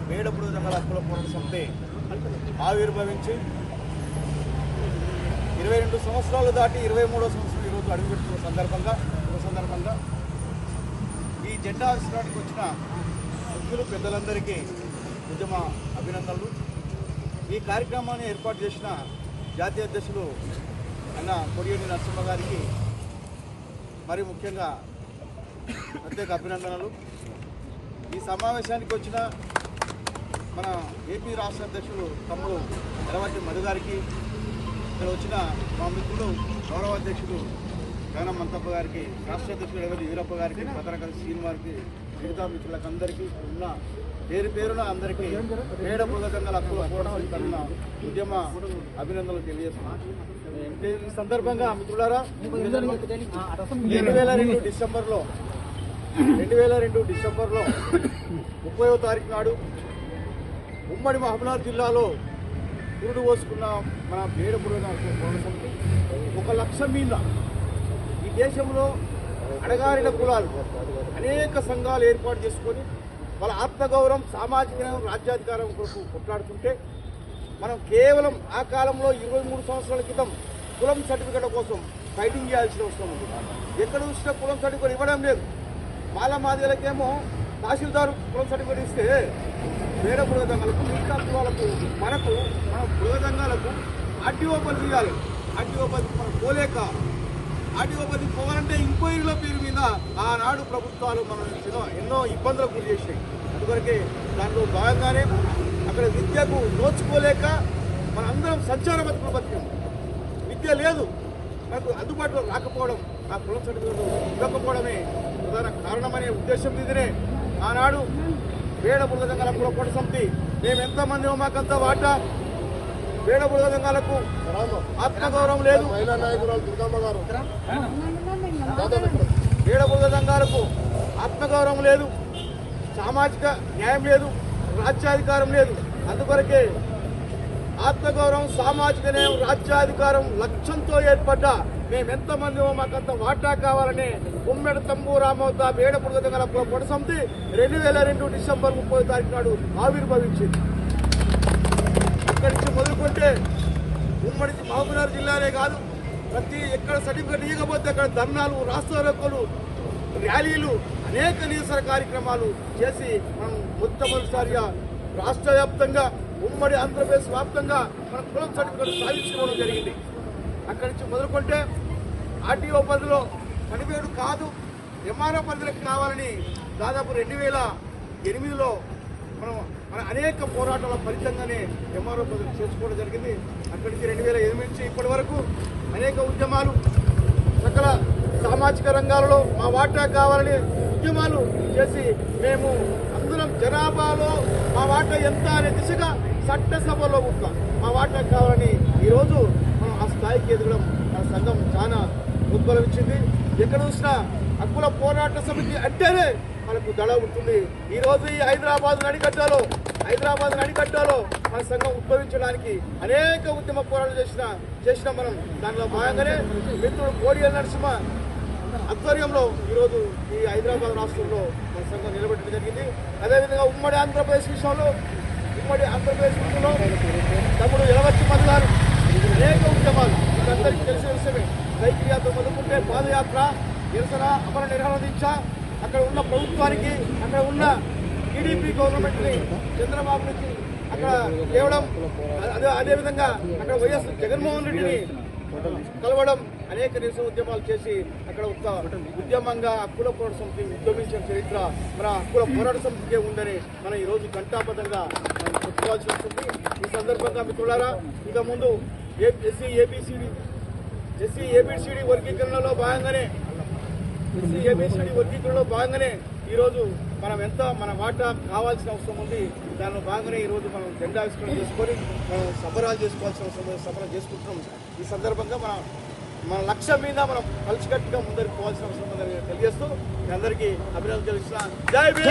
వేడపుడు రంగాల హక్కుల పోరాట సమితి ఆవిర్భవించి 22 సంవత్సరాలు దాటి 23వ సంవత్సరం ఈరోజు అడుగుపెడుతున్న సందర్భంగా ఈ జెండా ఆవిష్కరణకు వచ్చిన ముఖ్యులు పెద్దలందరికీ ఉద్యమ అభినందనలు. ఈ కార్యక్రమాన్ని ఏర్పాటు చేసిన జాతీయ అధ్యక్షులు అన్న కొడియేటి నరసింహ గారికి మరి ముఖ్యంగా ప్రత్యేక అభినందనలు. ఈ సమావేశానికి వచ్చిన మన ఏపీ రాష్ట్ర అధ్యక్షులు తమ్ముడు ఎలవట్టి మధు గారికి, ఇక్కడ వచ్చిన మా మిత్రులు గౌరవ అధ్యక్షుడు గగనం మంతప్ప గారికి, రాష్ట్ర అధ్యక్షుడు ఎలవట్టి వీరప్ప గారికి, పత్రికల శ్రీను వారికి, మిగతా మిత్రులకు అందరికీ ఉన్న పేరున అందరికీ వేడపుడు రంగాల హక్కుల పోరాటం తరఫున ఉద్యమ అభినందనలు తెలియజేస్తున్నాను. ఈ సందర్భంగా మిత్రులారా 2002 డిసెంబర్లో 30వ తారీఖు నాడు ఉమ్మడి మహబూబ్నగర్ జిల్లాలో పురుడు పోసుకున్న మన వేడపుడు రంగాల పోరాట సమితి 1 లక్ష మీద ఈ దేశంలో అణగారిన కులాలు అనేక సంఘాలు ఏర్పాటు చేసుకొని వాళ్ళ ఆత్మగౌరవం, సామాజిక రాజ్యాధికారం కొరకు కొట్లాడుతుంటే మనం కేవలం ఆ కాలంలో 23 సంవత్సరాల క్రితం కులం సర్టిఫికెట్ కోసం ఫైటింగ్ చేయాల్సిన అవసరం ఉంది. ఎక్కడ చూసినా కులం సర్టిఫికెట్ ఇవ్వడం లేదు. మాదిలకేమో తహసీల్దారు కులం సర్టిఫికెట్ ఇస్తే వేడపుడు రంగాలకు, మిగతా కులాలకు మన బృహదంగాలకు ఆర్టీఓ పని చేయాలి. ఆర్టీఓ పని మనం పోలేక ఆర్టీఓ పని పోవాలంటే ఎంక్వైరీల పేరు మీద ఆనాడు ప్రభుత్వాలు మనం ఎన్నో ఇబ్బందులకు గురి చేసినాయి. అందువరకే దాంట్లో భాగంగానే అక్కడ విద్యకు నోచుకోలేక మనందరం సంచార బతుకులు బతికాము. విద్య లేదు, మనకు అందుబాటులో రాకపోవడం, ఆ కులం సర్టిఫికెట్ ఇవ్వకపోవడమే ప్రధాన కారణమనే ఉద్దేశం మీదనే ఆనాడు వేడపుడు రంగాల హక్కుల పోరాట సమితి మేము ఎంతమంది మాకంత వాటా. వేడపుడు రంగాలకు ఆత్మగౌరవం లేదు, వేడపుడు రంగాలకు ఆత్మగౌరవం లేదు, సామాజిక న్యాయం లేదు, రాజ్యాధికారం లేదు. అందుకొరకే ఆత్మగౌరవం, సామాజిక న్యాయం, రాజ్యాధికారం లక్ష్యంతో ఏర్పడ్డ మేమెంతమంది మాకంత వాటా కావాలని ఉమ్మడి తంబు రామోత వేడపుడు రంగాల హక్కుల పోరాట సమితి 2002 డిసెంబర్ 30వ తారీఖు నాడు ఆవిర్భవించింది. అక్కడి నుంచి మొదలుకుంటే ఉమ్మడి మహబూబ్నగర్ జిల్లానే కాదు, ప్రతి ఎక్కడ సర్టిఫికెట్ ఇవ్వకపోతే అక్కడ ధర్నాలు, రాస్తారోకోలు, ర్యాలీలు, అనేక నిరసన కార్యక్రమాలు చేసి మనం మొట్టమొదటిసారిగా రాష్ట్ర వ్యాప్తంగా, ఉమ్మడి ఆంధ్రప్రదేశ్ వ్యాప్తంగా మన కులం సర్టిఫికెట్ సాధించుకోవడం జరిగింది. అక్కడి నుంచి మొదలుకుంటే ఆర్టీఓ పరిధిలో పనివేడు కాదు, ఎంఆర్ఓ పరిధిలోకి కావాలని దాదాపు 2008లో మన అనేక పోరాటాల ఫలితంగానే ఎంఆర్ఓ పరిధిలో చేసుకోవడం జరిగింది. అక్కడి నుంచి 2008 నుంచి ఇప్పటి వరకు అనేక ఉద్యమాలు, సకల సామాజిక రంగాలలో మా వాటా కావాలని ఉద్యమాలు చేసి మేము అందరం జనాభాలో మా వాటా ఎంత అనే దిశగా చట్టసభలో ఉంటాం. మా వాటా కావాలని ఈరోజు మనం ఆ స్థాయికి ఎదగడం మన సంఘం చాలా ఉద్బలమిచ్చింది. ఎక్కడ చూసినా హక్కుల పోరాట సమితి అంటేనే మనకు దళ ఉంటుంది. ఈరోజు ఈ హైదరాబాద్ నడిగడ్డలో మన సంఘం ఉద్భవించడానికి అనేక ఉద్యమ పోరాటాలు చేసిన మనం దానిలో భాగంగానే మిత్రుడు కోడియేటి నరసింహ ఆధ్వర్యంలో ఈరోజు ఈ హైదరాబాద్ రాష్ట్రంలో మన సంఘం నిలబెట్టడం జరిగింది. అదేవిధంగా ఉమ్మడి ఆంధ్రప్రదేశ్ విషయంలో తమ్ముడు ఎలవట్టి మధు గారు అనేక ఉద్యమాలు అందరికీ తెలిసిన విషయమే. సైకిల్ యాత్ర మొదలుకుంటే పాదయాత్ర, నిరసన, అమర నిర్వహణ దీక్ష, అక్కడ ఉన్న ప్రభుత్వానికి, అక్కడ ఉన్న టీడీపీ గవర్నమెంట్ని, చంద్రబాబు నుంచి అక్కడ తేవడం, అదేవిధంగా అక్కడ వైఎస్ జగన్మోహన్ రెడ్డిని కలవడం, అనేక నిరసన ఉద్యమాలు చేసి అక్కడ ఒక ఉద్యమంగా హక్కుల పోరాట సమితి ఉద్యమించిన చరిత్ర మన హక్కుల పోరాట సమితికే ఉందని మనం ఈరోజు ఘంటాబద్ధంగా మనం చెప్పుకోవాల్సి వస్తుంది. ఈ సందర్భంగా మిత్రులారా, ఇక ముందు ఎస్సీ ఏబిసిడి వర్గీకరణలో భాగంగానే ఈరోజు మనం మన వాటా కావాల్సిన అవసరం ఉంది. దానిలో భాగంగానే ఈరోజు మనం జెండా ఆవిష్కరణ చేసుకొని మనం సంబరాలు చేసుకోవాల్సిన అవసరం ఉంది, సంబరాలు చేసుకుంటున్నాం. ఈ సందర్భంగా మన లక్ష్యం మీద మనం కలిసికట్టుగా ముందరికి పోవాల్సిన అవసరం ఉందని తెలియజేస్తూ మీ అందరికీ అభినందనలు తెలుస్తున్నా. జై భీమ్.